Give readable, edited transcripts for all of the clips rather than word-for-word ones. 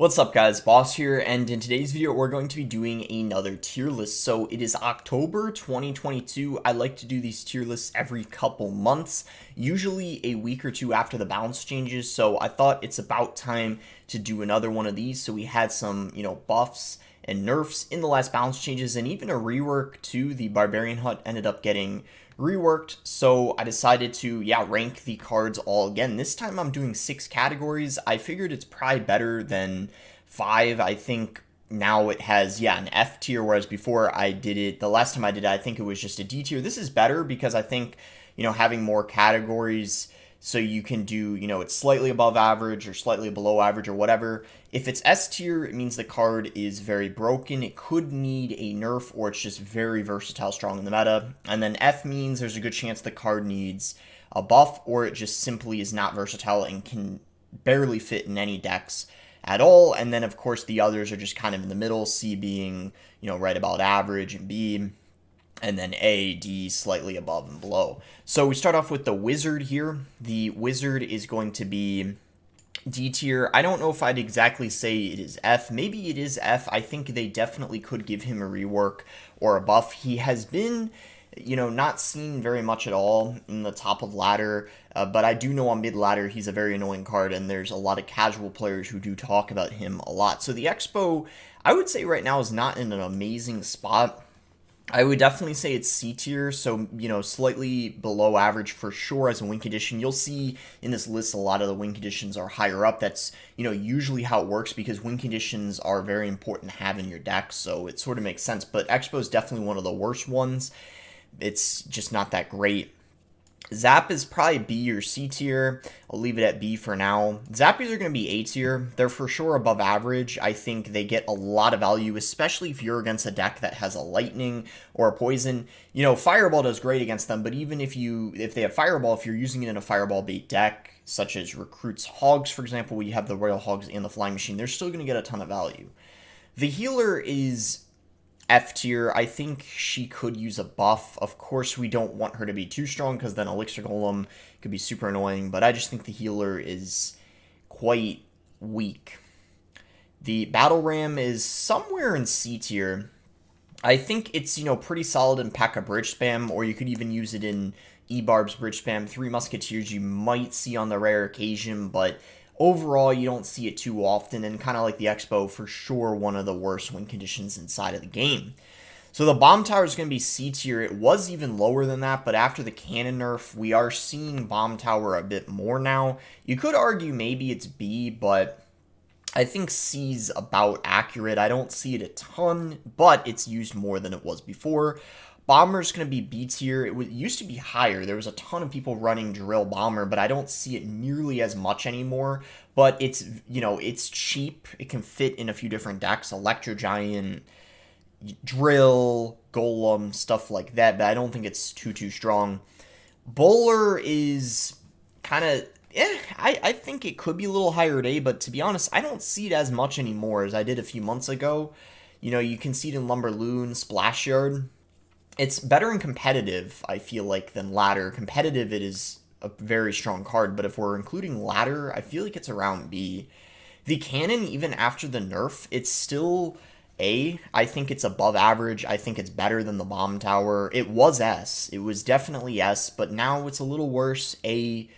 What's up guys, Boss here, and in today's video we're going to be doing another tier list. So it is October 2022. I like to do these tier lists every couple months, usually a week or two after the balance changes, so I thought it's about time to do another one of these. So we had some, buffs and nerfs in the last balance changes, and even a rework to the Barbarian Hut ended up getting reworked, so I decided to rank the cards all again. This time I'm doing 6 categories. I figured it's probably better than 5. I think now it has an F tier, whereas before I did it, the last time I did it, I think it was just a D tier. This is better because I think having more categories, so you can do, it's slightly above average or slightly below average or whatever. If it's S tier, it means the card is very broken. It could need a nerf, or it's just very versatile, strong in the meta. And then F means there's a good chance the card needs a buff, or it just simply is not versatile and can barely fit in any decks at all. And then, of course, the others are just kind of in the middle, C being, right about average, and B, and then A, D, slightly above and below. So we start off with the Wizard here. The Wizard is going to be D tier. I don't know if I'd exactly say it is F. Maybe it is F. I think they definitely could give him a rework or a buff. He has been, not seen very much at all in the top of ladder, but I do know on mid ladder he's a very annoying card, and there's a lot of casual players who do talk about him a lot. So the Expo, I would say right now, is not in an amazing spot. I would definitely say it's C tier, so, slightly below average for sure as a win condition. You'll see in this list a lot of the win conditions are higher up. That's, usually how it works, because win conditions are very important to have in your deck, so it sort of makes sense. But Expo is definitely one of the worst ones. It's just not that great. Zap is probably B or C tier. I'll leave it at B for now. Zappies are going to be A tier. They're for sure above average. I think they get a lot of value, especially if you're against a deck that has a lightning or a poison. Fireball does great against them, but even if they have Fireball, if you're using it in a Fireball bait deck, such as Recruits Hogs, for example, where you have the Royal Hogs and the Flying Machine, they're still going to get a ton of value. The Healer is F tier. I think she could use a buff. Of course, we don't want her to be too strong, because then Elixir Golem could be super annoying, but I just think the Healer is quite weak. The Battle Ram is somewhere in C tier. I think it's, pretty solid in P.E.K.K.A. Bridge Spam, or you could even use it in E-Barb's Bridge Spam. 3 Musketeers you might see on the rare occasion, but overall, you don't see it too often, and kind of like the Expo, for sure one of the worst win conditions inside of the game. So the Bomb Tower is going to be C tier. It was even lower than that, but after the cannon nerf, we are seeing Bomb Tower a bit more now. You could argue maybe it's B, but I think C's about accurate. I don't see it a ton, but it's used more than it was before. Bomber's going to be B tier. It used to be higher. There was a ton of people running Drill Bomber, but I don't see it nearly as much anymore. But it's, it's cheap. It can fit in a few different decks. Electro Giant, Drill, Golem, stuff like that, but I don't think it's too strong. Bowler is kind of, I think it could be a little higher at A, but to be honest, I don't see it as much anymore as I did a few months ago. You can see it in Lumberloon, Splash Yard. It's better in competitive, I feel like, than ladder. Competitive, it is a very strong card, but if we're including ladder, I feel like it's around B. The cannon, even after the nerf, it's still A. I think it's above average. I think it's better than the bomb tower. It was S. It was definitely S, but now it's a little worse. A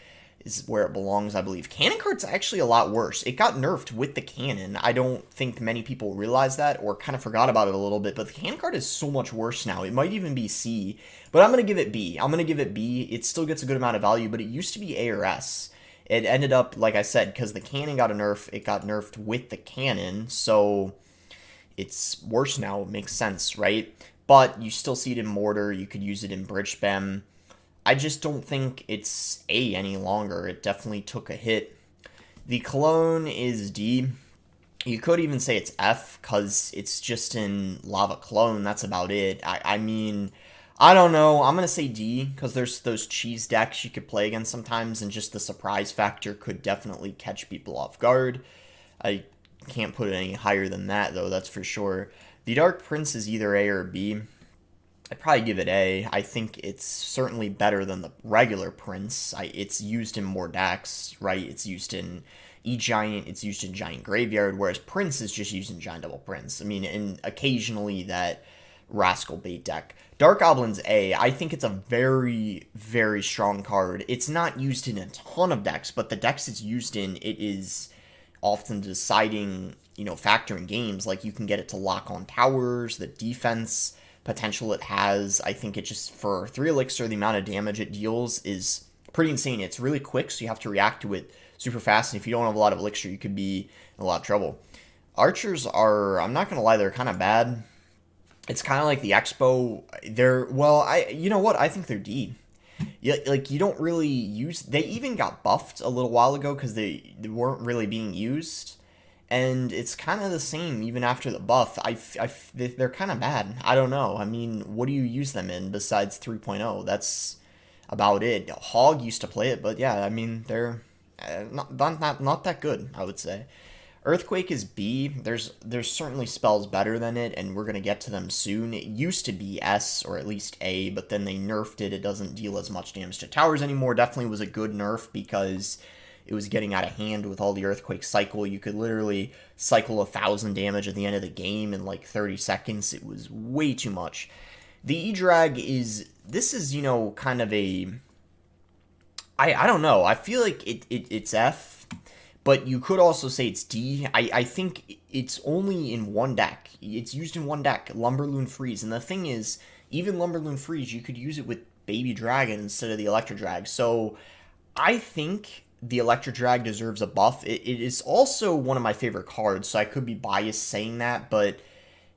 is where it belongs, I believe. Cannon card's actually a lot worse. It got nerfed with the cannon. I don't think many people realize that, or kind of forgot about it a little bit, but the cannon card is so much worse now. It might even be C, but I'm going to give it B. I'm going to give it B. It still gets a good amount of value, but it used to be A or S. It ended up, like I said, because the cannon got a nerf, it got nerfed with the cannon, so it's worse now. It makes sense, right? But you still see it in Mortar. You could use it in Bridge Spam. I just don't think it's A any longer. It definitely took a hit. The Cologne is D. You could even say it's F, because it's just in Lava Clone. That's about it. I mean, I don't know. I'm going to say D, because there's those cheese decks you could play against sometimes, and just the surprise factor could definitely catch people off guard. I can't put it any higher than that, though, that's for sure. The Dark Prince is either A or B. I'd probably give it A. I think it's certainly better than the regular Prince. It's used in more decks, right? It's used in, E-Giant, it's used in Giant Graveyard, whereas Prince is just used in Giant Double Prince. I mean, and occasionally that Rascal Bait deck. Dark Goblin's A, I think it's a very, very strong card. It's not used in a ton of decks, but the decks it's used in, it is often deciding, factor in games. Like, you can get it to lock on towers, the defense potential it has. I think it just, for 3 elixir, the amount of damage it deals is pretty insane. It's really quick, so you have to react to it super fast, and if you don't have a lot of elixir, you could be in a lot of trouble. Archers are, I'm not going to lie, they're kind of bad. It's kind of like the Expo. You know what? I think they're D. Yeah, like, you don't really use... They even got buffed a little while ago because they weren't really being used. And it's kind of the same even after the buff. They're kind of bad. I don't know. I mean, what do you use them in besides 3.0? That's about it. Hog used to play it, but yeah, I mean, they're not that good, I would say. Earthquake is B. There's certainly spells better than it, and we're going to get to them soon. It used to be S, or at least A, but then they nerfed it. It doesn't deal as much damage to towers anymore. Definitely was a good nerf because it was getting out of hand with all the Earthquake cycle. You could literally cycle 1,000 damage at the end of the game in like 30 seconds. It was way too much. The E-Drag is... This is, kind of a... I don't know. I feel like it's F, but you could also say it's D. I think it's only in one deck. It's used in one deck, Lumberloon Freeze. And the thing is, even Lumberloon Freeze, you could use it with Baby Dragon instead of the Electro Drag. So I think the Electro Drag deserves a buff. It is also one of my favorite cards, so I could be biased saying that, but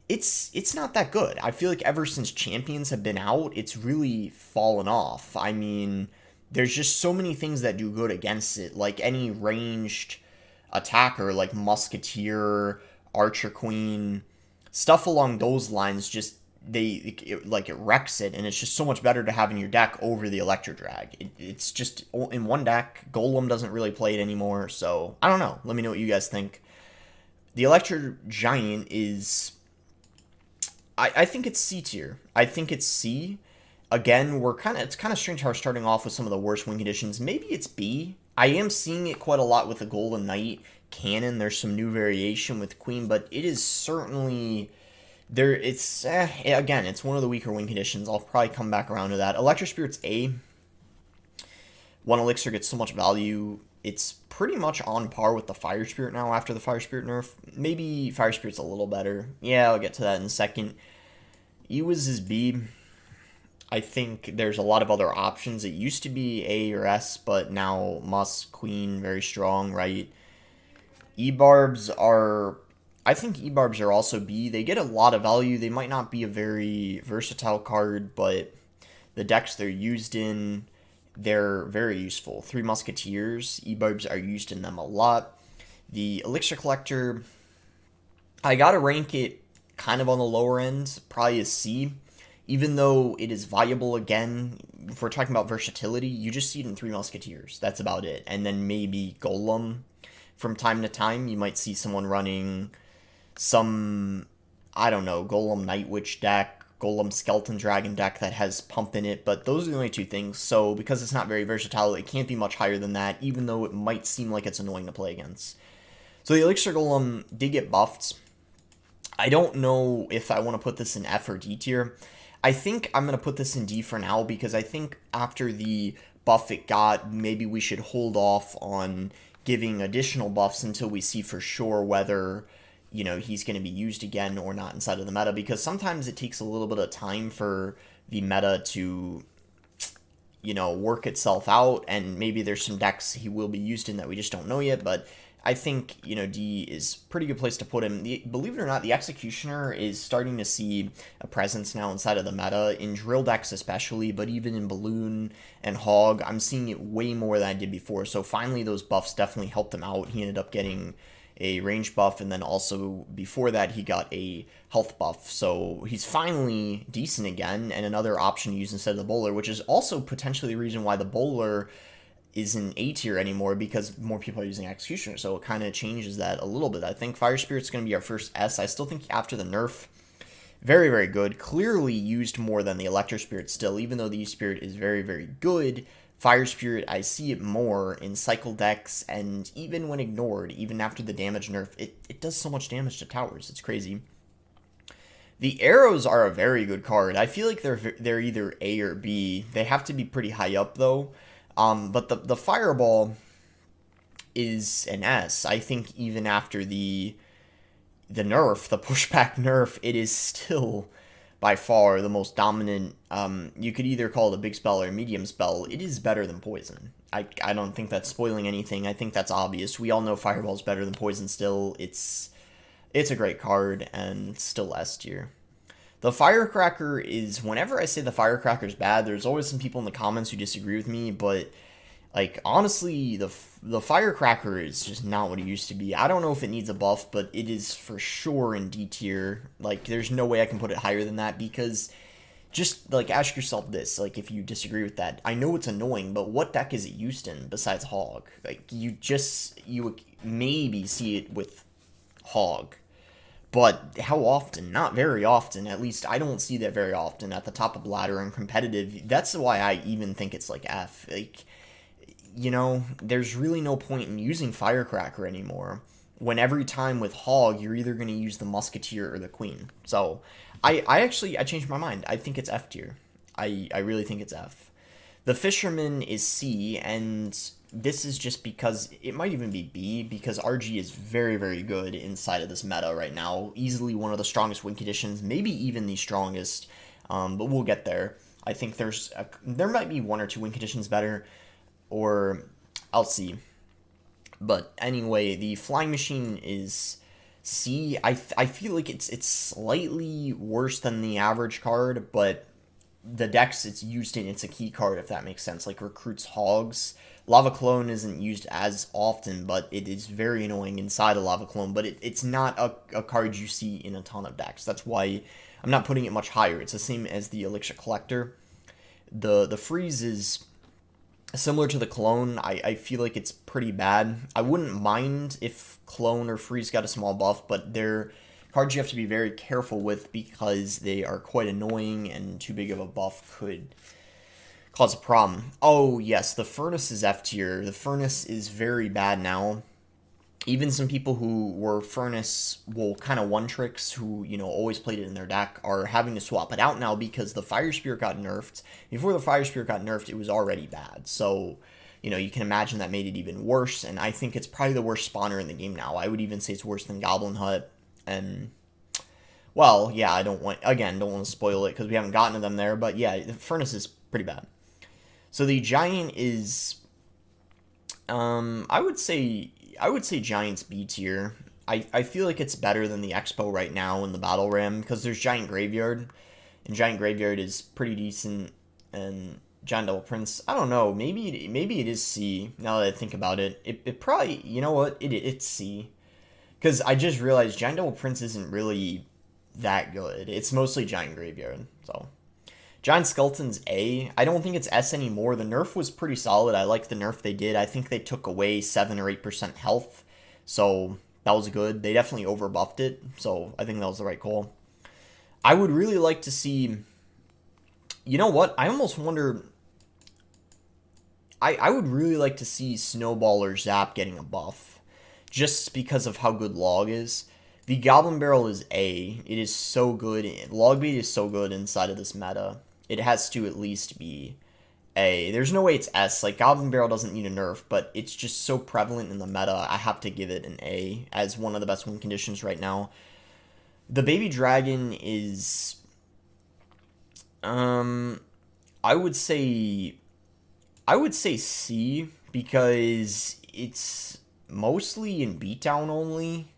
it's not that good. I feel like ever since Champions have been out, it's really fallen off. I mean, there's just so many things that do good against it, like any ranged attacker, like Musketeer, Archer Queen, stuff along those lines. Just it wrecks it, and it's just so much better to have in your deck over the Electro Drag. It's just in one deck. Golem doesn't really play it anymore, so I don't know. Let me know what you guys think. The Electro Giant is... I think it's C tier. I think it's C. Again, it's kind of strange how we're starting off with some of the worst win conditions. Maybe it's B. I am seeing it quite a lot with the Golden Knight cannon. There's some new variation with Queen, but it is certainly there. Again, it's one of the weaker win conditions. I'll probably come back around to that. Electro Spirit's A. One elixir gets so much value. It's pretty much on par with the Fire Spirit now after the Fire Spirit nerf. Maybe Fire Spirit's a little better. Yeah, I'll get to that in a second. Ewiz is B. I think there's a lot of other options. It used to be A or S, but now Musk, Queen, very strong, right? E-Barbs are... I think E-Barbs are also B. They get a lot of value. They might not be a very versatile card, but the decks they're used in... They're very useful. 3 Musketeers, E-Barbs are used in them a lot. The Elixir Collector, I gotta rank it kind of on the lower end, probably a C. Even though it is viable, again, if we're talking about versatility, you just see it in 3 Musketeers. That's about it. And then maybe Golem. From time to time, you might see someone running some, I don't know, Golem Night Witch deck, Golem Skeleton Dragon deck that has pump in it, but those are the only 2 things. So because it's not very versatile, it can't be much higher than that, even though it might seem like it's annoying to play against. So the Elixir Golem did get buffed. I don't know if I want to put this in F or D tier. I think I'm going to put this in D for now, because I think after the buff it got, maybe we should hold off on giving additional buffs until we see for sure whether... he's going to be used again or not inside of the meta, because sometimes it takes a little bit of time for the meta to, work itself out, and maybe there's some decks he will be used in that we just don't know yet, but I think, D is a pretty good place to put him. Believe it or not, the Executioner is starting to see a presence now inside of the meta, in drill decks especially, but even in Balloon and Hog, I'm seeing it way more than I did before, so finally those buffs definitely helped him out. He ended up getting a range buff, and then also before that he got a health buff, so he's finally decent again, and another option to use instead of the bowler, which is also potentially the reason why the bowler isn't A tier anymore, because more people are using Executioner, so it kind of changes that a little bit. I think Fire Spirit's going to be our first S. I still think after the nerf, very, very good. Clearly used more than the Electro Spirit still, even though the E-Spirit is very, very good. Fire Spirit, I see it more in cycle decks, and even when ignored, even after the damage nerf, it does so much damage to towers. It's crazy. The arrows are a very good card. I feel like they're either A or B. They have to be pretty high up though. But the fireball is an S. I think even after the nerf, the pushback nerf, it is still by far the most dominant. You could either call it a big spell or a medium spell. It is better than poison. I don't think that's spoiling anything. I think that's obvious. We all know fireball's better than poison still. It's a great card and still S tier. The Firecracker is, whenever I say the Firecracker is bad, there's always some people in the comments who disagree with me, but like honestly, the Firecracker is just not what it used to be. I don't know if it needs a buff, but it is for sure in D tier. Like there's no way I can put it higher than that, because just like ask yourself this, like if you disagree with that, I know it's annoying, but what deck is it used in besides Hog? Like you maybe see it with Hog. But how often? Not very often. At least I don't see that very often at the top of ladder and competitive. That's why I even think it's like F. Like, you know, there's really no point in using Firecracker anymore, when every time with Hog, you're either going to use the Musketeer or the Queen. So, I changed my mind. I think it's F tier. I really think it's F. The Fisherman is C, and this is just because it might even be B, because RG is very, very good inside of this meta right now. Easily one of the strongest win conditions, maybe even the strongest, but we'll get there. I think there might be one or two win conditions better, or I'll see. But anyway, the Flying Machine is C. I feel like it's slightly worse than the average card, but the decks it's used in, it's a key card, if that makes sense. Like recruits Hogs. Lava Clone isn't used as often, but it is very annoying inside a Lava Clone, but it's not a card you see in a ton of decks. That's why I'm not putting it much higher. It's the same as the Elixir Collector. The Freeze is similar to the Clone. I feel like it's pretty bad. I wouldn't mind if Clone or Freeze got a small buff, but they're cards you have to be very careful with because they are quite annoying, and too big of a buff could cause a problem. Oh yes, the Furnace is F tier. The Furnace is very bad now. Even some people who were Furnace, well, kind of one tricks, who, you know, always played it in their deck, are having to swap it out now because the Fire Spirit got nerfed. Before the Fire Spirit got nerfed, it was already bad. So, you know, you can imagine that made it even worse, and I think it's probably the worst spawner in the game now. I would even say it's worse than Goblin Hut, and, well, yeah, I don't want to spoil it because we haven't gotten to them there, but yeah, the Furnace is pretty bad. So the Giant is, I would say Giant's B tier. I feel like it's better than the Expo right now in the Battle Ram, because there's Giant Graveyard, and Giant Graveyard is pretty decent, and Giant Double Prince, I don't know, maybe it is C, now that I think about it. It probably, you know what, it's C. Because I just realized Giant Double Prince isn't really that good. It's mostly Giant Graveyard, so. Giant Skeleton's A. I don't think it's S anymore. The nerf was pretty solid. I like the nerf they did. I think they took away 7 or 8% health, so that was good. They definitely overbuffed it, so I think that was the right call. I would really like to see... You know what? I almost wonder... I would really like to see Snowball or Zap getting a buff, just because of how good Log is. The Goblin Barrel is A. It is so good. Log Bait is so good inside of this meta. It has to at least be A. There's no way it's S. Like, Goblin Barrel doesn't need a nerf, but it's just so prevalent in the meta, I have to give it an A as one of the best win conditions right now. The Baby Dragon is... I would say C, because it's mostly in beatdown only.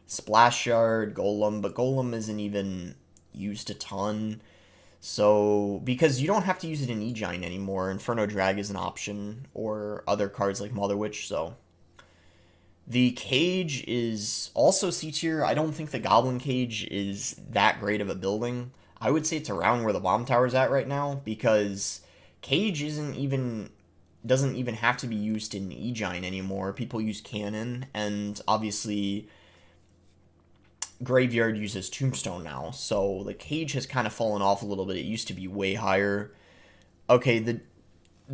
Splash Yard, Golem, but Golem isn't even used a ton. So, because you don't have to use it in E-Giant anymore, Inferno Drag is an option, or other cards like Mother Witch, so. The Cage is also C tier. I don't think the Goblin Cage is that great of a building. I would say it's around where the Bomb Tower's at right now, because Cage doesn't even have to be used in E-Giant anymore. People use Cannon, and obviously Graveyard uses Tombstone now, so the Cage has kind of fallen off a little bit. It used to be way higher. Okay,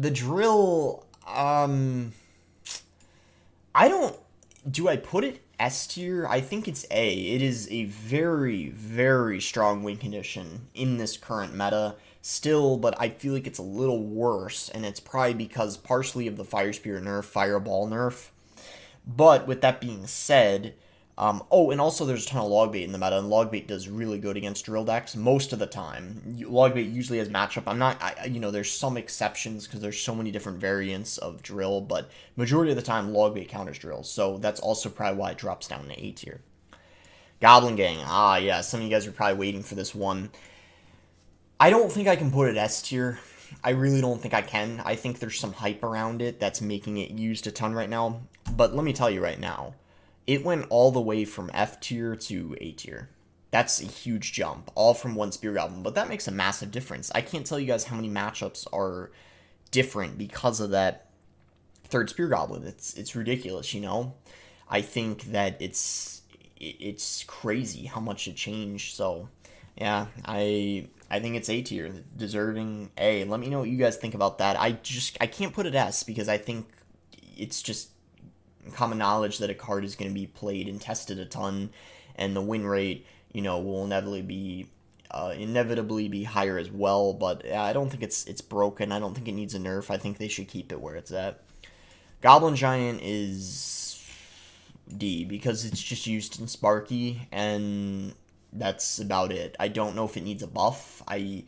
The drill, I don't, do I put it S tier? I think it's A. It is a very, very strong win condition in this current meta still, but I feel like it's a little worse, and it's probably because partially of the Fire Spirit nerf, Fireball nerf. But with that being said, oh, and also there's a ton of Logbait in the meta, and Logbait does really good against drill decks most of the time. Logbait usually has matchup. There's some exceptions because there's so many different variants of drill, but majority of the time Logbait counters drill, so that's also probably why it drops down to A tier. Goblin Gang, yeah, some of you guys are probably waiting for this one. I don't think I can put it S tier. I really don't think I can. I think there's some hype around it that's making it used a ton right now, but let me tell you right now, it went all the way from F tier to A tier. That's a huge jump, all from one Spear Goblin, but that makes a massive difference. I can't tell you guys how many matchups are different because of that third Spear Goblin. It's ridiculous, you know? I think that it's crazy how much it changed, so yeah, I think it's A tier, deserving A. Let me know what you guys think about that. I can't put it S because I think it's just common knowledge that a card is going to be played and tested a ton, and the win rate, will inevitably be higher as well. But I don't think it's broken. I don't think it needs a nerf. I think they should keep it where it's at. Goblin Giant is D because it's just used in Sparky, and that's about it. I don't know if it needs a buff. I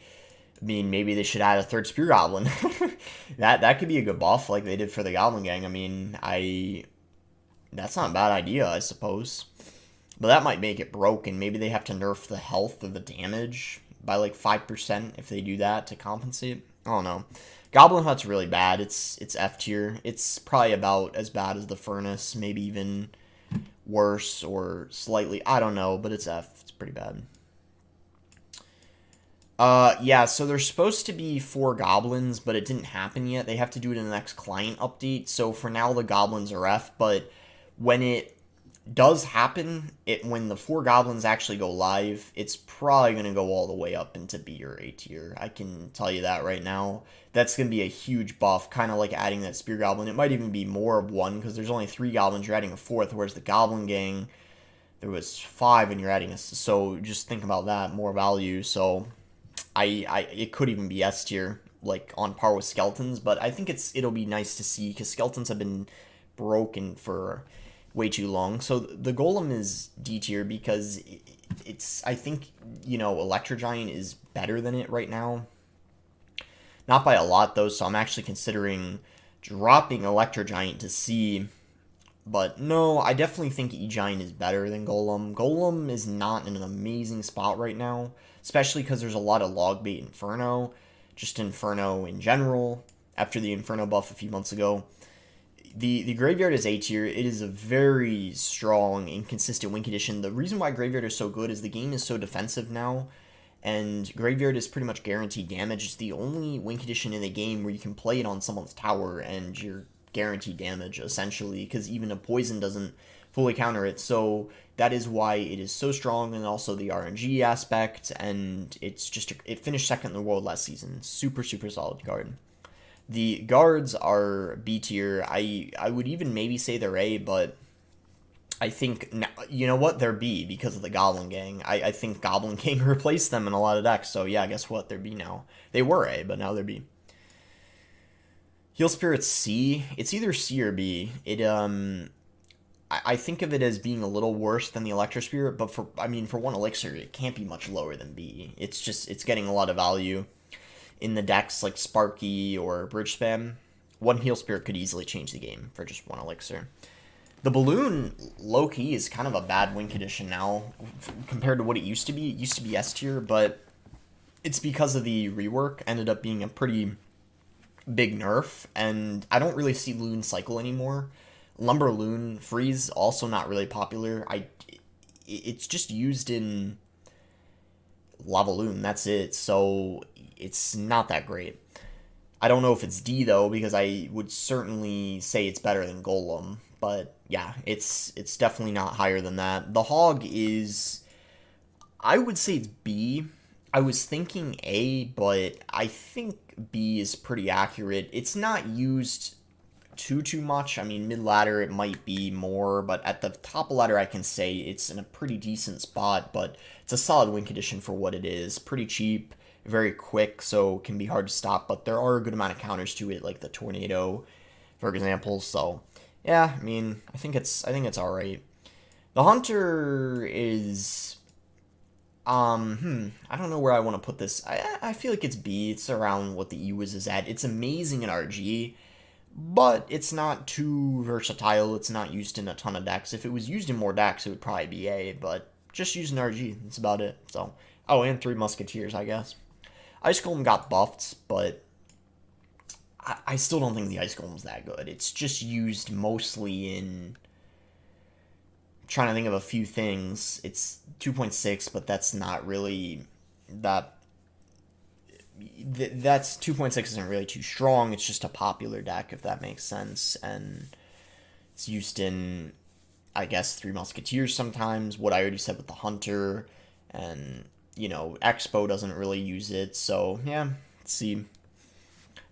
mean, maybe they should add a third Spear Goblin. that could be a good buff like they did for the Goblin Gang. I mean, that's not a bad idea, I suppose. But that might make it broken. Maybe they have to nerf the health or the damage by like 5% if they do that to compensate. I don't know. Goblin Hut's really bad. It's F tier. It's probably about as bad as the Furnace, maybe even worse or slightly. I don't know, but it's F. It's pretty bad. Yeah, so there's supposed to be 4 goblins, but it didn't happen yet. They have to do it in the next client update. So for now, the goblins are F, but when it does happen, when the 4 goblins actually go live, it's probably going to go all the way up into B or A tier. I can tell you that right now. That's going to be a huge buff, kind of like adding that Spear Goblin. It might even be more of one, because there's only 3 goblins, you're adding a 4th, whereas the Goblin Gang, there was 5, and you're adding a... So just think about that, more value. So it could even be S tier, like on par with Skeletons, but I think it'll be nice to see, because Skeletons have been broken for way too long. So the Golem is D tier because I think, Electro Giant is better than it right now. Not by a lot, though, so I'm actually considering dropping Electro Giant to C. But no, I definitely think E-Giant is better than Golem. Golem is not in an amazing spot right now, especially because there's a lot of Logbait Inferno, just Inferno in general, after the Inferno buff a few months ago. The Graveyard is A tier. It is a very strong and consistent win condition. The reason why Graveyard is so good is the game is so defensive now, and Graveyard is pretty much guaranteed damage. It's the only win condition in the game where you can play it on someone's tower and you're guaranteed damage, essentially, because even a poison doesn't fully counter it. So that is why it is so strong, and also the RNG aspect, and it's just it finished second in the world last season. Super, super solid card. The guards are B tier. I would even maybe say they're A, but I think, you know what, they're B because of the Goblin Gang. I think Goblin Gang replaced them in a lot of decks, so yeah, guess what, they're B now. They were A, but now they're B. Heal Spirit's C. It's either C or B. I think of it as being a little worse than the Electro Spirit, but for 1 elixir, it can't be much lower than B. It's getting a lot of value in the decks like Sparky or Bridge Spam. 1 Heal Spirit could easily change the game for just 1 elixir. The Balloon, low-key, is kind of a bad win condition now compared to what it used to be. It used to be S tier, but it's because of the rework. Ended up being a pretty big nerf, and I don't really see Loon cycle anymore. Lumber Loon Freeze, also not really popular. It's just used in Lava Loon, that's it, so it's not that great. I don't know if it's D, though, because I would certainly say it's better than Golem. But yeah, it's definitely not higher than that. The Hog is, I would say it's B. I was thinking A, but I think B is pretty accurate. It's not used too much. I mean, mid-ladder it might be more, but at the top of ladder I can say it's in a pretty decent spot, but it's a solid win condition for what it is. Pretty cheap, very quick, so can be hard to stop, but there are a good amount of counters to it, like the tornado, for example. So yeah, I mean, I think it's all right. The hunter is I don't know where I want to put this. I feel like it's B. It's around what the E-Wiz is at. It's amazing in RG, but it's not too versatile. It's not used in a ton of decks. If it was used in more decks, it would probably be A, but just using RG, that's about it. So, oh, and 3 Musketeers, I guess. Ice Golem got buffed, but I still don't think the Ice Golem's that good. It's just used mostly in... trying to think of a few things. It's 2.6, but that's not really that. That's 2.6 isn't really too strong. It's just a popular deck, if that makes sense, and it's used in, I guess, 3 Musketeers sometimes. What I already said with the Hunter, and Expo doesn't really use it. So yeah, let's see.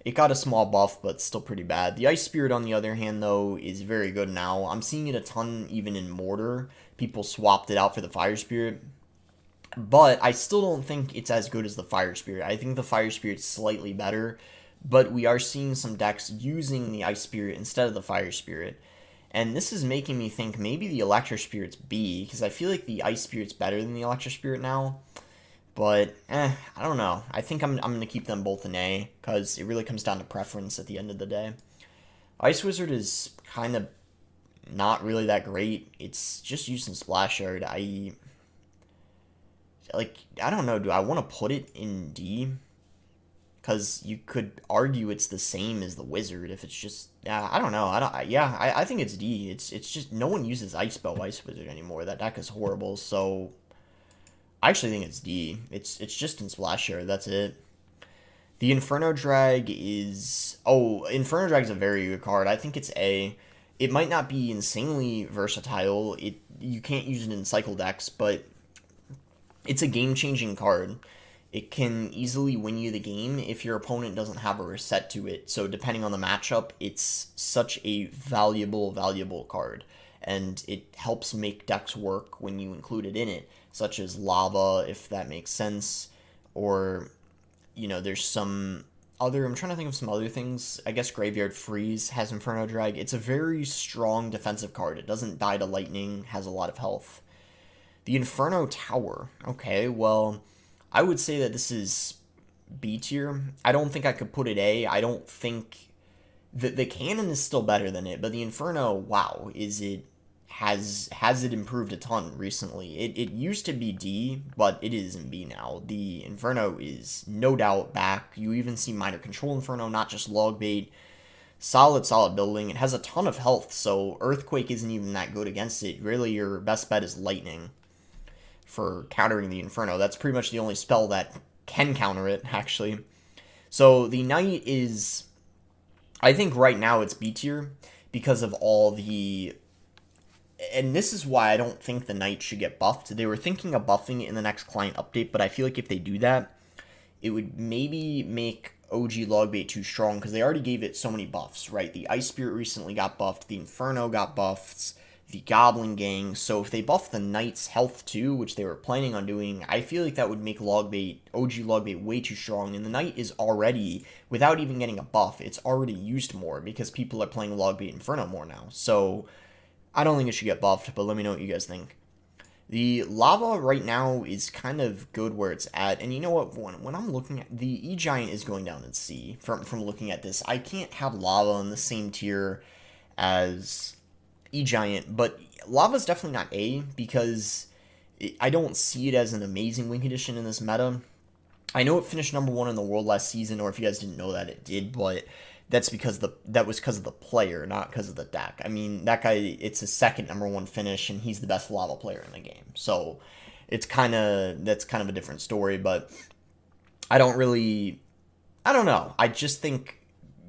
It got a small buff, but still pretty bad. The Ice Spirit, on the other hand, though, is very good now. I'm seeing it a ton even in Mortar. People swapped it out for the Fire Spirit. But I still don't think it's as good as the Fire Spirit. I think the Fire Spirit's slightly better. But we are seeing some decks using the Ice Spirit instead of the Fire Spirit. And this is making me think maybe the Electro Spirit's B, because I feel like the Ice Spirit's better than the Electro Spirit now. But, I don't know. I think I'm going to keep them both in A, because it really comes down to preference at the end of the day. Ice Wizard is kind of not really that great. It's just used in Splash Yard. I don't know, do I want to put it in D? Because you could argue it's the same as the Wizard if it's just... Yeah, I don't know. I think it's D. It's just... No one uses Ice Bow Ice Wizard anymore. That deck is horrible, so... I actually think it's D. It's just in Splash Yard. That's it. The Inferno Drag is... Oh, Inferno Drag is a very good card. I think it's A. It might not be insanely versatile. You can't use it in cycle decks, but it's a game-changing card. It can easily win you the game if your opponent doesn't have a reset to it. So depending on the matchup, it's such a valuable card. And it helps make decks work when you include it in it, such as Lava, if that makes sense, or, there's some other, I'm trying to think of some other things. I guess Graveyard Freeze has Inferno Drag. It's a very strong defensive card. It doesn't die to lightning, has a lot of health. The Inferno Tower. Okay, well, I would say that this is B tier. I don't think I could put it A. I don't think... The Cannon is still better than it, but the Inferno, wow, has it improved a ton recently. It used to be D, but it is in B now. The Inferno is no doubt back. You even see Minor Control Inferno, not just Log Bait. Solid building. It has a ton of health, so Earthquake isn't even that good against it. Really, your best bet is Lightning for countering the Inferno. That's pretty much the only spell that can counter it, actually. So the Knight is... I think right now it's B tier because of all the... And this is why I don't think the Knight should get buffed. They were thinking of buffing it in the next client update, but I feel like if they do that, it would maybe make OG Logbait too strong, because they already gave it so many buffs, right? The Ice Spirit recently got buffed, the Inferno got buffed, the Goblin Gang. So if they buff the Knight's health too, which they were planning on doing, I feel like that would make Logbait, OG Logbait, way too strong. And the Knight is already, without even getting a buff, it's already used more because people are playing Logbait Inferno more now. So I don't think it should get buffed, but let me know what you guys think. The Lava right now is kind of good where it's at, and you know what, when I'm looking at, the E-Giant is going down in C, from looking at this. I can't have Lava in the same tier as E-Giant, but Lava's definitely not A, because I don't see it as an amazing win condition in this meta. I know it finished #1 in the world last season, or if you guys didn't know that, it did, but that's because that was because of the player, not because of the deck. I mean, that guy, it's his second #1 finish, and he's the best Lava player in the game. So that's kind of a different story, but I don't know. I just think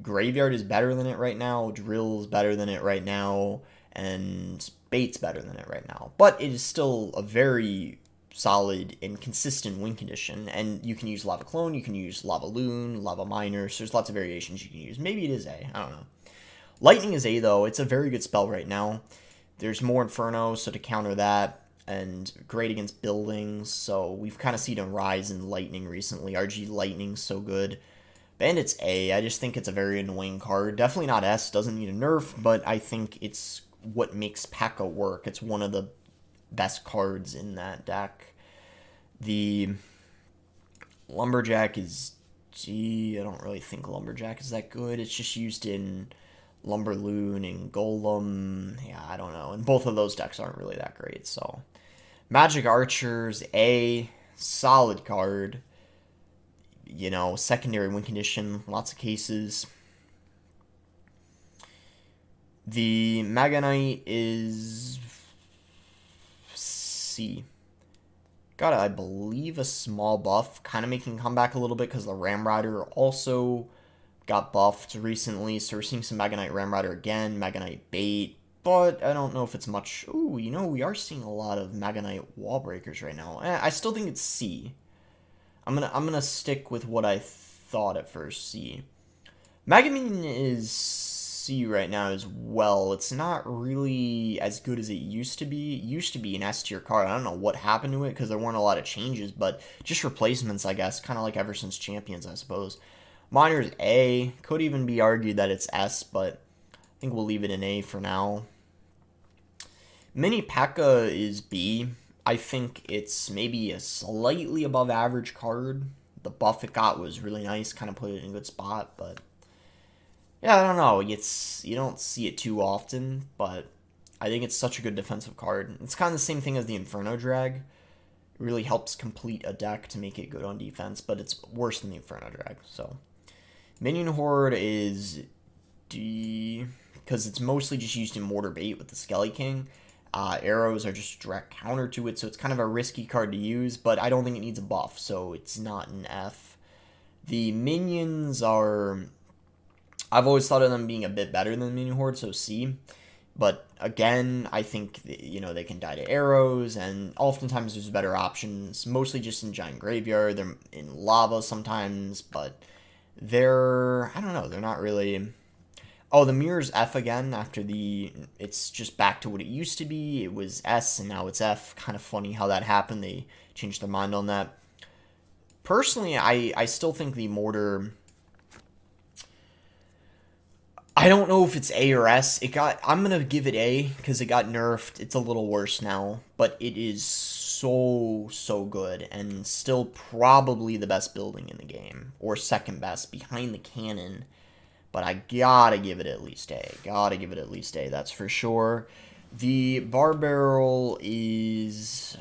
Graveyard is better than it right now, Drill is better than it right now, and Bait's better than it right now. But it is still a very solid and consistent win condition. And you can use Lava Clone, you can use Lava Loon, Lava Miner, so there's lots of variations you can use. Maybe it is A, I don't know. Lightning is A, though. It's a very good spell right now. There's more Inferno, so to counter that, and great against buildings, so we've kind of seen a rise in Lightning recently. RG Lightning's so good. Bandit's A. I just think it's a very annoying card. Definitely not S, doesn't need a nerf, but I think it's what makes P.E.K.K.A. work. It's one of the best cards in that deck. The Lumberjack is G. I don't really think Lumberjack is that good. It's just used in Lumberloon and Golem. Yeah, I don't know. And both of those decks aren't really that great, so. Magic Archer's A. Solid card. You know, secondary win condition, lots of cases. The Mega Knight is C. Got, I believe, a small buff, kind of making a comeback a little bit because the Ram Rider also got buffed recently, so we're seeing some Mega Knight Ram Rider again, Mega Knight Bait, but I don't know if it's much. Ooh, you know, we are seeing a lot of Mega Knight Wall Breakers right now. I still think it's C. I'm gonna stick with what I thought at first, C. Megamine is C right now as well. It's not really as good as it used to be. It used to be an S tier card. I don't know what happened to it because there weren't a lot of changes, but just replacements, I guess, kind of like ever since Champions, I suppose. Miner's A. Could even be argued that it's S, but I think we'll leave it in A for now. Mini P.E.K.K.A. is B. I think it's maybe a slightly above average card. The buff it got was really nice, kind of put it in a good spot, but yeah, I don't know. You don't see it too often, but I think it's such a good defensive card. It's kind of the same thing as the Inferno Drag. It really helps complete a deck to make it good on defense, but it's worse than the Inferno Drag. So Minion Horde is D, because it's mostly just used in Mortar Bait with the Skelly King. Arrows are just direct counter to it, so it's kind of a risky card to use, but I don't think it needs a buff, so it's not an F. The minions are... I've always thought of them being a bit better than Minion Horde, so C. But again, I think, you know, they can die to arrows, and oftentimes there's better options, mostly just in Giant Graveyard. They're in Lava sometimes, but they're... I don't know, they're not really... Oh, the mirror's F again after the... It's just back to what it used to be. It was S, and now it's F. Kind of funny how that happened. They changed their mind on that. Personally, I still think the Mortar... I don't know if it's A or S. I'm going to give it A, because it got nerfed. It's a little worse now. But it is so good, and still probably the best building in the game. Or second best, behind the cannon. But I gotta give it at least A. Gotta give it at least A, that's for sure. The Bar Barrel is...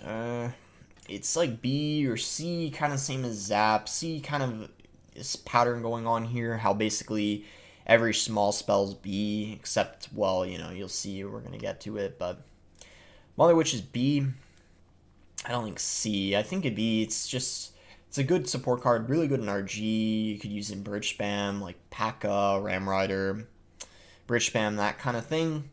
it's like B or C, kind of same as Zap. C kind of is pattern going on here, how basically every small spell's B, except, well, you know, you'll see, we're gonna get to it, but... Mother Witch is B. I don't think C. I think it'd be, it's a good support card, really good in RG. You could use it in Bridge Spam, like P.E.K.K.A., Ram Rider, Bridge Spam, that kind of thing.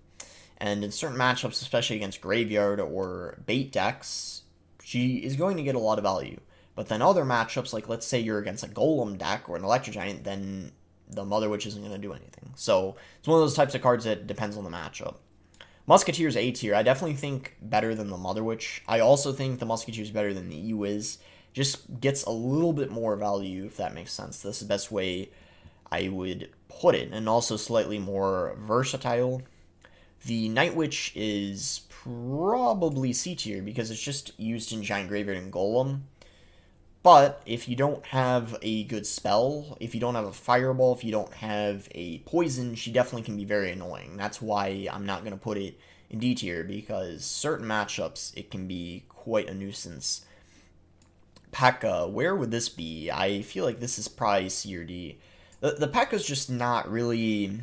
And in certain matchups, especially against Graveyard or Bait decks, she is going to get a lot of value. But then other matchups, like let's say you're against a Golem deck or an Electro Giant, then the Mother Witch isn't going to do anything. So it's one of those types of cards that depends on the matchup. Musketeer's A tier. I definitely think better than the Mother Witch. I also think the Musketeer's better than the E-Wiz. Just gets a little bit more value, if that makes sense. That's the best way I would put it. And also slightly more versatile. The Night Witch is probably C tier, because it's just used in Giant Graveyard and Golem. But if you don't have a good spell, if you don't have a Fireball, if you don't have a Poison, she definitely can be very annoying. That's why I'm not going to put it in D tier, because certain matchups, it can be quite a nuisance. P.E.K.K.A., where would this be? I feel like this is probably C or D. The P.E.K.K.A.'s just not really...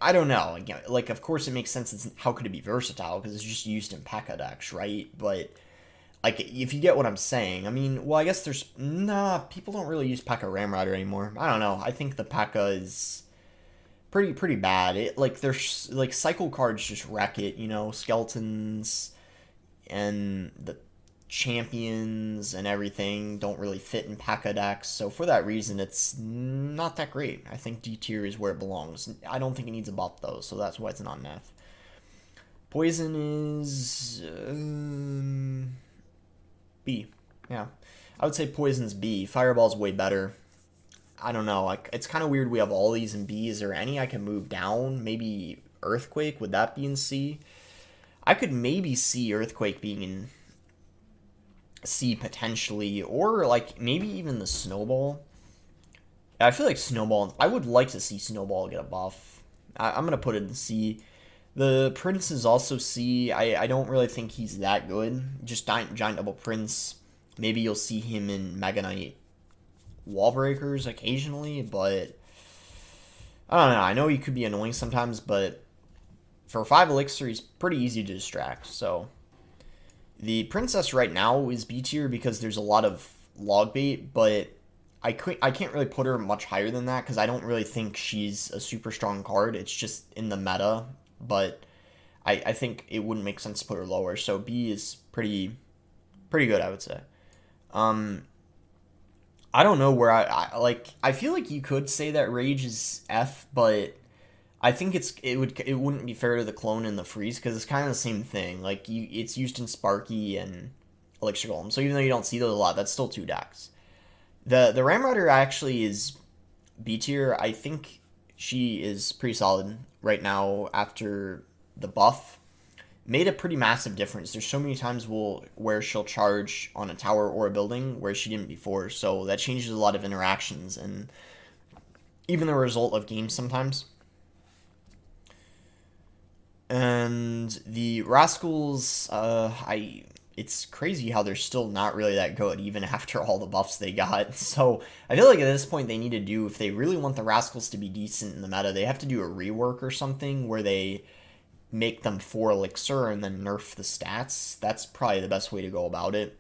I don't know. Like, of course it makes sense. How could it be versatile? Because it's just used in P.E.K.K.A. decks, right? But, like, if you get what I'm saying. I mean, well, I guess there's... Nah, people don't really use P.E.K.K.A. Ram Rider anymore. I don't know. I think the P.E.K.K.A. is pretty bad. There's, like, cycle cards just wreck it, you know? Skeletons and the champions and everything don't really fit in P.E.K.K.A decks, so for that reason, it's not that great. I think D tier is where it belongs. I don't think it needs a buff, though, so that's why it's not an F. Poison is... B. Yeah. I would say Poison's B. Fireball's way better. I don't know. Like, it's kind of weird we have all these in B. Is there any I can move down? Maybe Earthquake? Would that be in C? I could maybe see Earthquake being in C potentially. Or, like, maybe even the Snowball. I feel like Snowball... I would like to see Snowball get a buff. I'm going to put it in C. The Prince is also C. I don't really think he's that good. Just Giant Double Prince. Maybe you'll see him in Mega Knight Wall Breakers occasionally, but I don't know. I know he could be annoying sometimes, but for 5 elixir, he's pretty easy to distract. So the Princess right now is B tier because there's a lot of log bait, but I can't really put her much higher than that because I don't really think she's a super strong card. It's just in the meta, but I think it wouldn't make sense to put her lower. So B is pretty good, I would say. I don't know where I feel like you could say that Rage is F, but I think it wouldn't be fair to the Clone and the Freeze because it's kind of the same thing. Like it's used in Sparky and Elixir Golem. So even though you don't see those a lot, that's still 2 decks. The Ramrider actually is B tier. I think she is pretty solid right now after the buff. Made a pretty massive difference. There's so many times where she'll charge on a tower or a building where she didn't before, so that changes a lot of interactions and even the result of games sometimes. And the Rascals, it's crazy how they're still not really that good even after all the buffs they got. So I feel like at this point they need to do, if they really want the Rascals to be decent in the meta, they have to do a rework or something where they make them 4 elixir and then nerf the stats. That's probably the best way to go about it.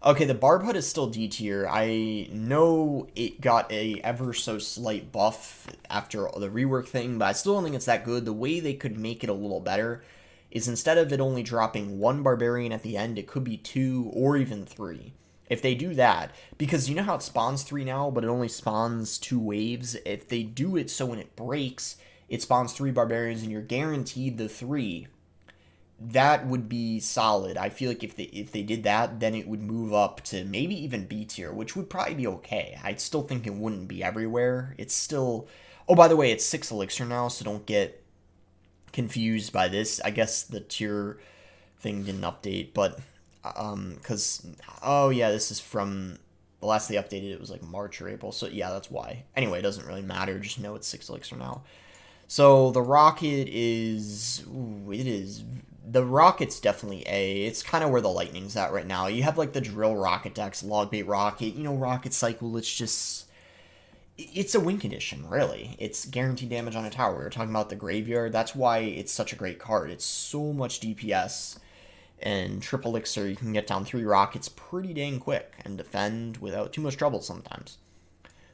Okay, the Barb Hut is still D tier. I know it got a ever so slight buff after the rework thing, but I still don't think it's that good. The way they could make it a little better is instead of it only dropping 1 Barbarian at the end, it could be 2 or even 3. If they do that, because you know how it spawns 3 now, but it only spawns 2 waves? If they do it so when it breaks, it spawns 3 Barbarians and you're guaranteed the 3, that would be solid. I feel like if they did that, then it would move up to maybe even B tier, which would probably be okay. I still think it wouldn't be everywhere. It's still... Oh, by the way, it's 6 elixir now, so don't get confused by this. I guess the tier thing didn't update, but... because... Oh, yeah, this is from... The last they updated, it was like March or April, so yeah, that's why. Anyway, it doesn't really matter. Just know it's 6 elixir now. So the Rocket is... Ooh, it is... The Rocket's definitely A. It's kind of where the Lightning's at right now. You have like the Drill Rocket decks, Logbait Rocket, Rocket Cycle. It's just... It's a win condition, really. It's guaranteed damage on a tower. We're talking about the Graveyard. That's why it's such a great card. It's so much DPS. And triple elixir, you can get down 3 rockets pretty dang quick and defend without too much trouble sometimes.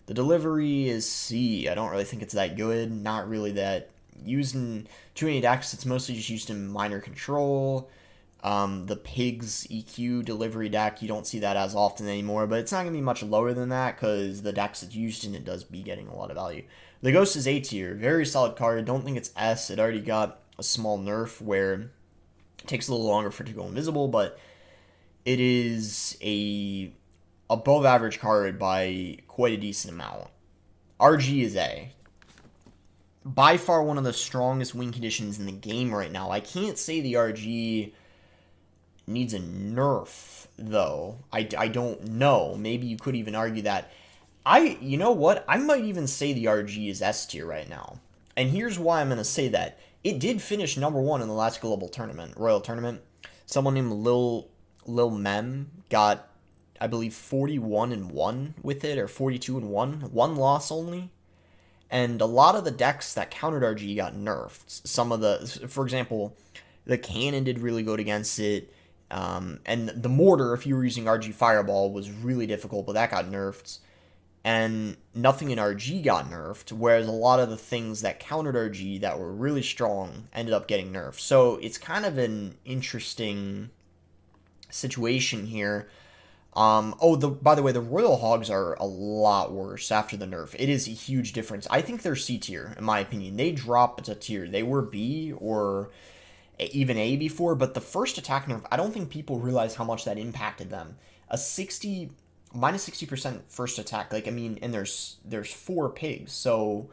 The delivery is C. I don't really think it's that good. Not really that used in too many decks. It's mostly just used in minor control. The Pigs EQ delivery deck, you don't see that as often anymore, but it's not going to be much lower than that because the decks it's used in, it does be getting a lot of value. The Ghost is A tier. Very solid card. Don't think it's S. It already got a small nerf where it takes a little longer for it to go invisible, but it is a above average card by quite a decent amount. RG is A. By far one of the strongest win conditions in the game right now. I can't say the RG needs a nerf, though. I don't know. Maybe you could even argue that. You know what? I might even say the RG is S tier right now. And here's why I'm going to say that. It did finish number 1 in the last global tournament, Royal Tournament. Someone named Lil Mem got, I believe, 41-1 with it, or 42-1. 1 loss only. And a lot of the decks that countered RG got nerfed. Some of the, for example, the Cannon did really good against it. And the Mortar, if you were using RG Fireball, was really difficult, but that got nerfed. And nothing in RG got nerfed, whereas a lot of the things that countered RG that were really strong ended up getting nerfed. So it's kind of an interesting situation here. By the way, the Royal Hogs are a lot worse after the nerf. It is a huge difference. I think they're C tier, in my opinion. They dropped a tier. They were B or even A before, but the first attack nerf, I don't think people realize how much that impacted them. A 60 -60% first attack, like, I mean, and there's 4 pigs, so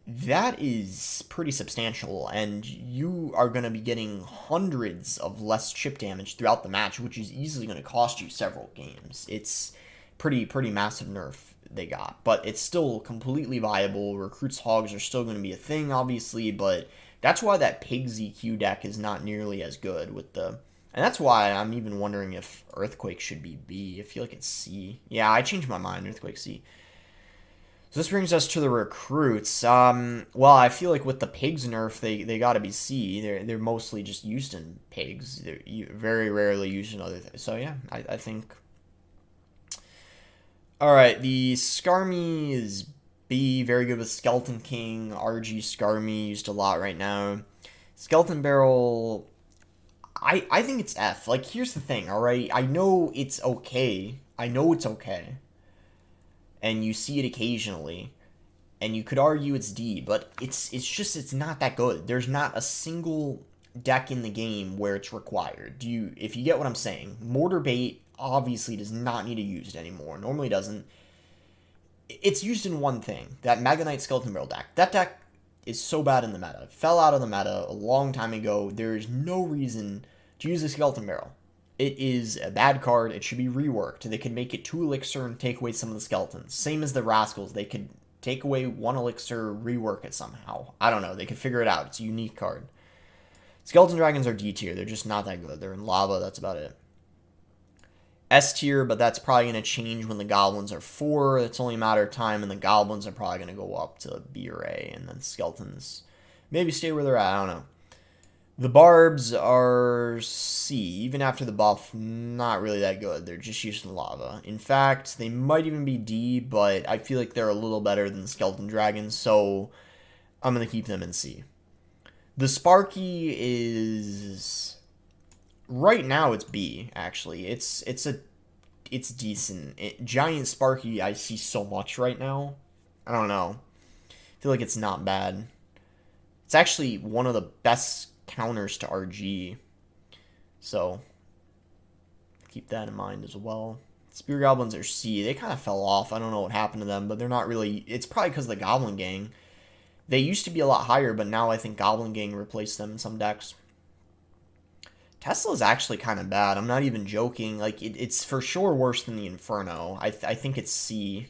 that is pretty substantial, and you are going to be getting hundreds of less chip damage throughout the match, which is easily going to cost you several games. It's pretty massive nerf they got, but it's still completely viable. Recruits Hogs are still going to be a thing, obviously, but that's why that Pig ZQ deck is not nearly as good with the... And that's why I'm even wondering if Earthquake should be B. I feel like it's C. Yeah, I changed my mind. Earthquake C. So this brings us to the recruits. Well, I feel like with the pigs nerf, they got to be C. They're mostly just used in pigs. They're very rarely used in other things. So yeah, I think. All right, the Skarmy is B. Very good with Skeleton King. RG Skarmy used a lot right now. Skeleton Barrel. I think it's F. Like, here's the thing. All right, I know it's okay. And you see it occasionally, and you could argue it's D, but it's not that good. There's not a single deck in the game where it's required. If you get what I'm saying? Mortar Bait obviously does not need to use it anymore. Normally doesn't. It's used in one thing, that Mega Knight Skeleton Barrel deck. That deck is so bad in the meta. It fell out of the meta a long time ago. There is no reason to use the Skeleton Barrel. It is a bad card. It should be reworked. They could make it 2 elixir and take away some of the skeletons. Same as the Rascals. They could take away 1 elixir, rework it somehow. I don't know. They could figure it out. It's a unique card. Skeleton Dragons are D tier. They're just not that good. They're in lava. That's about it. S tier, but that's probably going to change when the Goblins are 4. It's only a matter of time, and the Goblins are probably going to go up to B or A, and then Skeletons maybe stay where they're at. I don't know. The Barbs are C. Even after the buff, not really that good. They're just used in lava. In fact, they might even be D, but I feel like they're a little better than the Skeleton Dragons, so I'm going to keep them in C. The Sparky is... Right now, it's B, actually. It's decent. Giant Sparky, I see so much right now. I don't know. I feel like it's not bad. It's actually one of the best counters to RG, so keep that in mind as well. Spear Goblins are C. They kind of fell off. I don't know what happened to them, but they're not really... It's probably because of the Goblin Gang. They used to be a lot higher, but now I think Goblin Gang replaced them in some decks. Tesla's actually kind of bad. I'm not even joking. Like, it's for sure worse than the Inferno. I think it's C.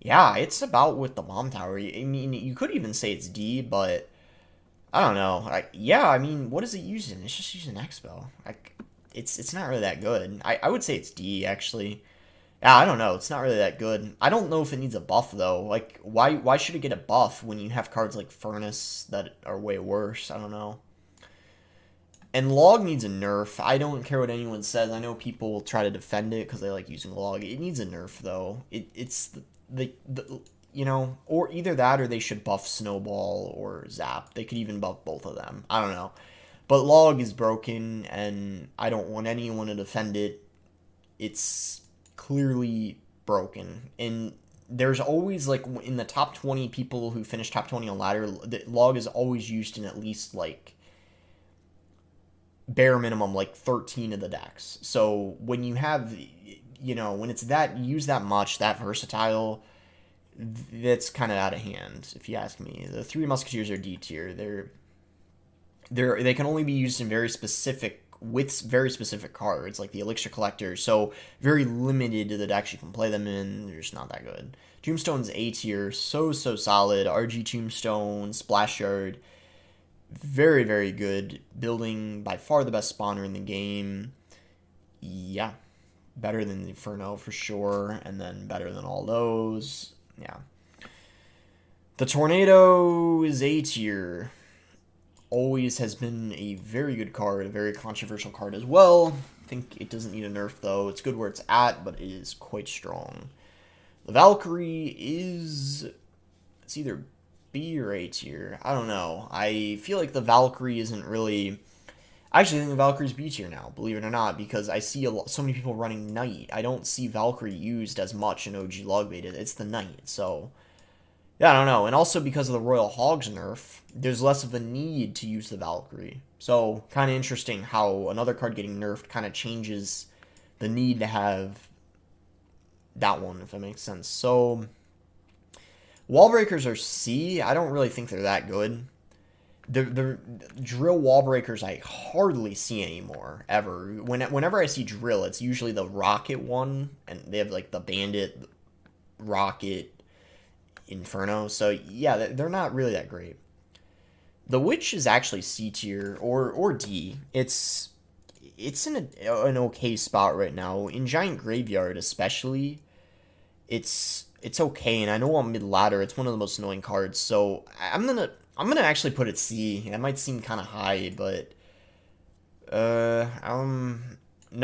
Yeah, it's about with the Bomb Tower. I mean, you could even say it's D, but... I don't know. I mean, what is it using? It's just using Expo. It's not really that good. I would say it's D, actually. Yeah, I don't know. It's not really that good. I don't know if it needs a buff, though. Like, why should it get a buff when you have cards like Furnace that are way worse? I don't know. And Log needs a nerf. I don't care what anyone says. I know people will try to defend it because they like using Log. It needs a nerf, though. It's the you know, or either that or they should buff Snowball or Zap. They could even buff both of them. I don't know. But Log is broken, and I don't want anyone to defend it. It's clearly broken. And there's always, like, in the top 20 people who finish top 20 on ladder, Log is always used in at least, like, bare minimum, like, 13 of the decks. So when you have, you know, when it's that, used that much, that versatile... That's kind of out of hand, if you ask me. The Three Musketeers are D tier. They can only be used in very specific cards, like the Elixir Collector. So very limited to the decks you can play them in. They're just not that good. Tombstone's A tier, so solid. RG Tombstone, Splash Yard, very very good. Building by far the best spawner in the game. Yeah, better than the Inferno for sure, and then better than all those. Yeah. The Tornado is A tier. Always has been a very good card, a very controversial card as well. I think it doesn't need a nerf, though. It's good where it's at, but it is quite strong. The Valkyrie is... It's either B or A tier. I don't know. I feel like the Valkyrie isn't really... I actually think the Valkyrie's B tier now, believe it or not, because I see so many people running Knight. I don't see Valkyrie used as much in OG log beta. It's the Knight, so yeah, I don't know. And also because of the Royal Hogs nerf, there's less of a need to use the Valkyrie. So kind of interesting how another card getting nerfed kind of changes the need to have that one, if that makes sense. So wall breakers are C. I don't really think they're that good. The drill wall breakers I hardly see anymore, ever. Whenever I see drill, it's usually the rocket one, and they have like the bandit, rocket, inferno. So yeah, they're not really that great. The witch is actually C tier or D. It's in an okay spot right now. In giant graveyard especially, it's okay, and I know on mid ladder it's one of the most annoying cards. So I'm gonna actually put it C. That might seem kind of high, but no,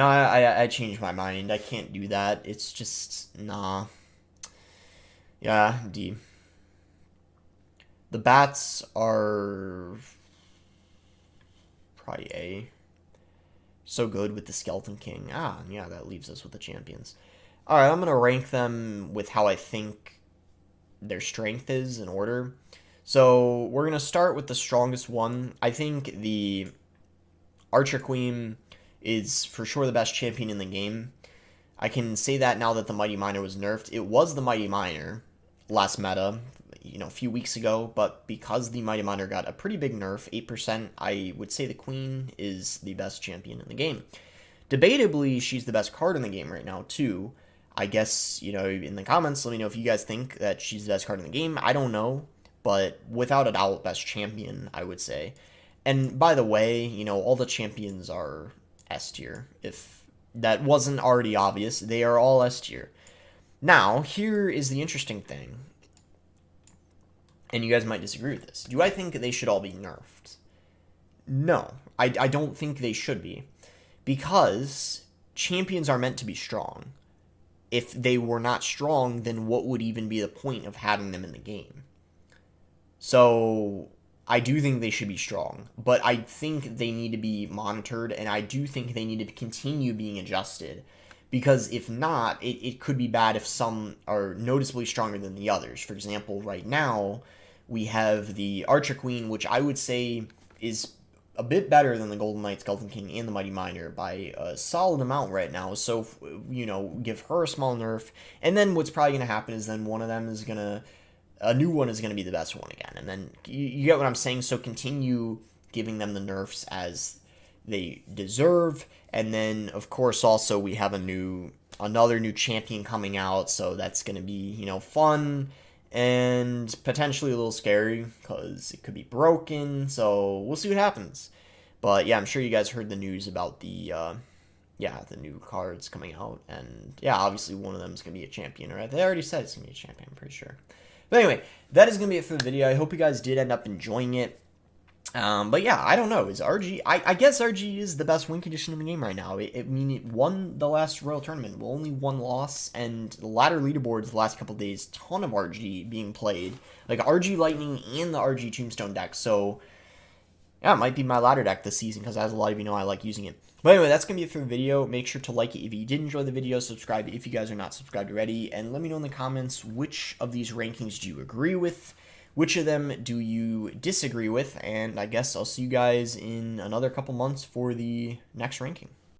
I changed my mind. I can't do that. It's just nah. Yeah, D. The bats are probably A. So good with the Skeleton King. Ah, yeah, that leaves us with the champions. Alright, I'm going to rank them with how I think their strength is in order. So we're going to start with the strongest one. I think the Archer Queen is for sure the best champion in the game. I can say that now that the Mighty Miner was nerfed. It was the Mighty Miner last meta, a few weeks ago, but because the Mighty Miner got a pretty big nerf, 8%, I would say the Queen is the best champion in the game. Debatably, she's the best card in the game right now, too. I guess, in the comments, let me know if you guys think that she's the best card in the game. I don't know, but without a doubt, best champion, I would say. And by the way, all the champions are S tier. If that wasn't already obvious, they are all S tier. Now, here is the interesting thing. And you guys might disagree with this. Do I think they should all be nerfed? No, I don't think they should be. Because champions are meant to be strong. If they were not strong, then what would even be the point of having them in the game? So I do think they should be strong, but I think they need to be monitored, and I do think they need to continue being adjusted. Because if not, it could be bad if some are noticeably stronger than the others. For example, right now, we have the Archer Queen, which I would say is a bit better than the Golden Knight, Skeleton King, and the Mighty Miner by a solid amount right now. So, give her a small nerf. And then what's probably going to happen is then one of them is going to... a new one is going to be the best one again. And then, you get what I'm saying? So continue giving them the nerfs as they deserve. And then, of course, also we have another new champion coming out. So that's going to be, fun and potentially a little scary because it could be broken. So we'll see what happens. But yeah, I'm sure you guys heard the news about the new cards coming out. And yeah, obviously one of them is going to be a champion, right? They already said it's going to be a champion, I'm pretty sure. But anyway, that is going to be it for the video. I hope you guys did end up enjoying it. But yeah, I don't know. Is RG... I guess RG is the best win condition in the game right now. It won the last Royal Tournament. Well, only one loss. And the ladder leaderboards the last couple days, ton of RG being played. Like RG Lightning and the RG Tombstone deck. So, yeah, it might be my ladder deck this season because as a lot of you know, I like using it. But anyway, that's going to be it for the video. Make sure to like it if you did enjoy the video. Subscribe if you guys are not subscribed already. And let me know in the comments which of these rankings do you agree with. Which of them do you disagree with? And I guess I'll see you guys in another couple months for the next ranking.